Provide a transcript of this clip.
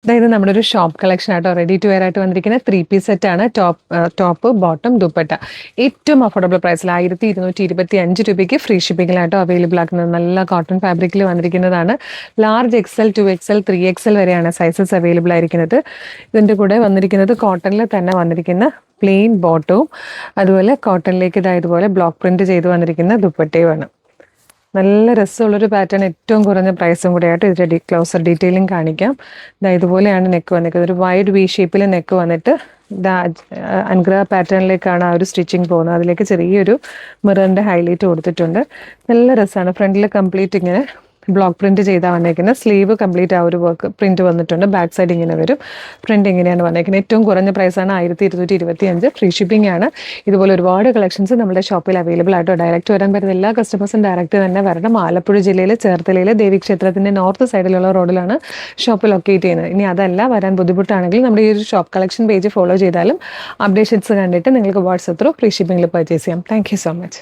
അതായത് നമ്മുടെ ഒരു ഷോപ്പ് കളക്ഷൻ ആട്ടോ, റെഡി ടു വെയർ ആയിട്ട് വന്നിരിക്കുന്ന 3 പീസ് സെറ്റാണ്. ടോപ്പ് ബോട്ടം ദുപ്പട്ട ഏറ്റവും അഫോർഡബിൾ പ്രൈസിൽ 1225 ഫ്രീ ഷിപ്പിങ്ങിലായിട്ടോ അവൈലബിൾ ആക്കുന്നത്. നല്ല കോട്ടൺ ഫാബ്രിക്കിൽ വന്നിരിക്കുന്നതാണ്. ലാർജ് XL 2XL 3XL വരെയാണ് സൈസസ് അവൈലബിൾ ആയിരിക്കുന്നത്. ഇതിൻ്റെ കൂടെ വന്നിരിക്കുന്നത് കോട്ടണിൽ തന്നെ വന്നിരിക്കുന്ന പ്ലെയിൻ ബോട്ടവും അതുപോലെ കോട്ടണിലേക്ക് ഇതുപോലെ ബ്ലോക്ക് പ്രിന്റ് ചെയ്ത് വന്നിരിക്കുന്ന ദുപ്പട്ടയുമാണ്. നല്ല രസമുള്ളൊരു പാറ്റേൺ, ഏറ്റവും കുറഞ്ഞ പ്രൈസും കൂടെയായിട്ട് ഇതിൻ്റെ ക്ലോസർ ഡീറ്റെയിലിംഗ് കാണിക്കാം. ഇതുപോലെയാണ് നെക്ക് വന്നിരിക്കുന്നത്. ഒരു വൈഡ് വി ഷേപ്പിൽ നെക്ക് വന്നിട്ട് അൻഗ്ര പാറ്റേണിലേക്കാണ് ആ ഒരു സ്റ്റിച്ചിങ് പോകുന്നത്. അതിലേക്ക് ചെറിയൊരു മിററിൻ്റെ ഹൈലൈറ്റ് കൊടുത്തിട്ടുണ്ട്. നല്ല രസമാണ്. ഫ്രണ്ടിൽ കംപ്ലീറ്റ് ഇങ്ങനെ ബ്ലോക്ക് പ്രിന്റ് ചെയ്താൽ വന്നേക്കുന്നത്. സ്ലീവ് കംപ്ലീറ്റ് ആ ഒരു വർക്ക് പ്രിന്റ് വന്നിട്ടുണ്ട്. ബാക്ക് സൈഡ് ഇങ്ങനെ വരും. ഫ്രണ്ട് ഇങ്ങനെയാണ് വന്നേക്കുന്നത്. ഏറ്റവും കുറഞ്ഞ പ്രൈസാണ് 1225. ഫ്രീ ഷിപ്പിംഗ് ആണ്. ഇതുപോലെ ഒരുപാട് കളക്ഷൻസ് നമ്മുടെ ഷോപ്പിൽ അവൈലബിൾ ആയിട്ടോ. ഡയറക്റ്റ് വരാൻ പറ്റുന്ന എല്ലാ കസ്റ്റമേഴ്സും ഡയറക്റ്റ് തന്നെ വരണം. ആലപ്പുഴ ജില്ലയിലെ ചേർത്തലയിലെ ദേവീക്ഷേത്രത്തിൻ്റെ നോർത്ത് സൈഡിലുള്ള റോഡിലാണ് ഷോപ്പ് ലൊക്കേറ്റ് ചെയ്യുന്നത്. ഇനി അതല്ല വരാൻ ബുദ്ധിമുട്ടാണെങ്കിൽ നമ്മുടെ ഈ ഒരു ഷോപ്പ് കളക്ഷൻ പേജ് ഫോളോ ചെയ്താലും അപ്ഡേഷൻസ് കണ്ടിട്ട് നിങ്ങൾക്ക് വാട്സപ്പ് ത്രൂ ഫ്രീ ഷിപ്പിംഗിൽ പർച്ചേസ് ചെയ്യാം. Thank you so much.